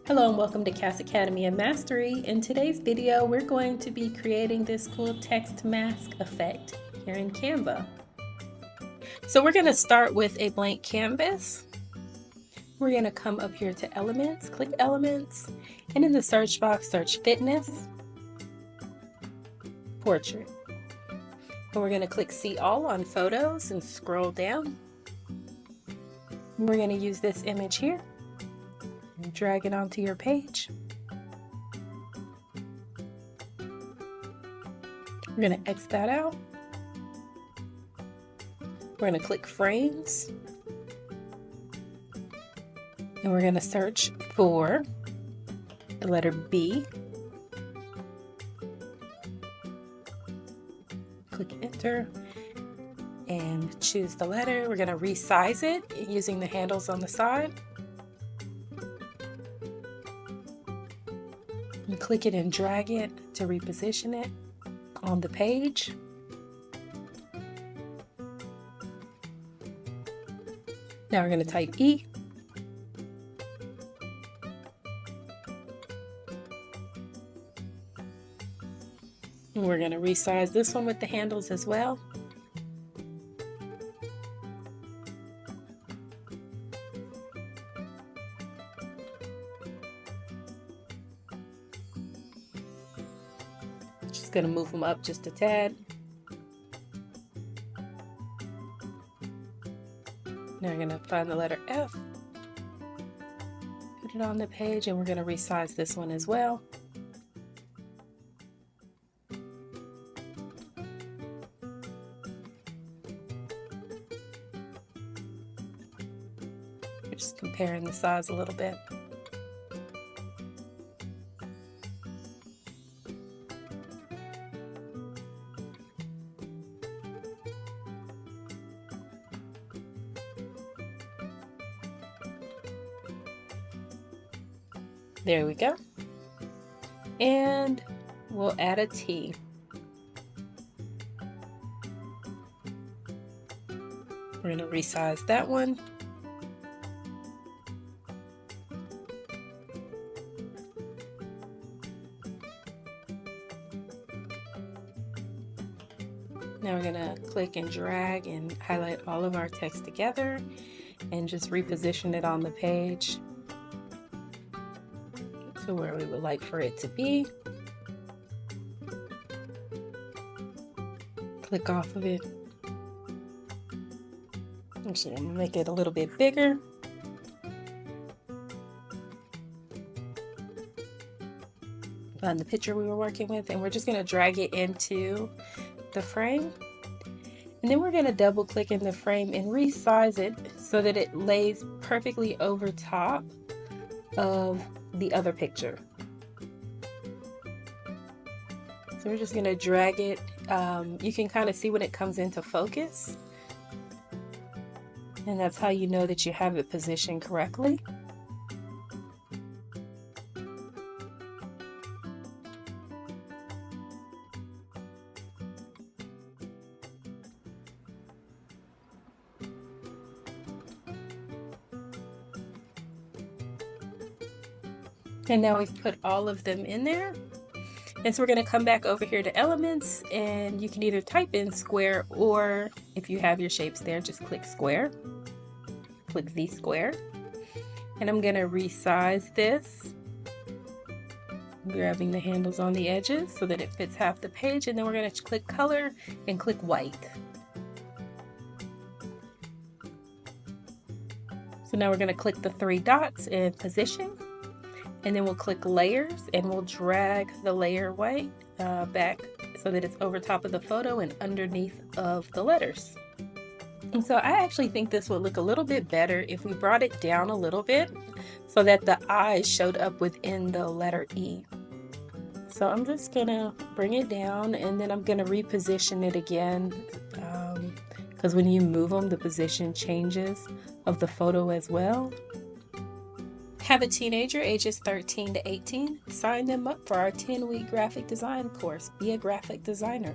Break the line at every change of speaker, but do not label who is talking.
Hello and welcome to CAS Academy and Mastery. In today's video, we're going to be creating this cool text mask effect here in Canva. So we're going to start with a blank canvas. We're going to come up here to Elements, click Elements, and in the search box, search Fitness, Portrait. And we're going to click See All on Photos and scroll down. And we're going to use this image here. And drag it onto your page. We're going to X that out. We're going to click Frames. And we're going to search for the letter B. Click Enter and choose the letter. We're going to resize it using the handles on the side. And click it and drag it to reposition it on the page. Now we're going to type E. And we're going to resize this one with the handles as well. Just going to move them up just a tad. Now we're going to find the letter F, put it on the page, and we're going to resize this one as well. We're just comparing the size a little bit. There we go. And we'll add a T. We're going to resize that one. Now we're going to click and drag and highlight all of our text together and just reposition it on the page to where we would like for it to be. Click off of it. Actually, I'm going to make it a little bit bigger. Find the picture we were working with, and we're just going to drag it into the frame. And then we're going to double click in the frame and resize it so that it lays perfectly over top of the other picture. So we're just going to drag it. You can kind of see when it comes into focus, and that's how you know that you have it positioned correctly. And now we've put all of them in there. And so we're going to come back over here to Elements, and you can either type in square, or if you have your shapes there, just click square. Click the square. And I'm going to resize this, grabbing the handles on the edges so that it fits half the page. And then we're going to click color and click white. So now we're going to click the three dots and position. And then we'll click layers and we'll drag the layer white back so that it's over top of the photo and underneath of the letters. And so I actually think this would look a little bit better if we brought it down a little bit so that the eyes showed up within the letter E. So I'm just gonna bring it down, and then I'm gonna reposition it again because when you move them, the position changes of the photo as well. Have a teenager ages 13 to 18? Sign them up for our 10-week graphic design course. Be a graphic designer.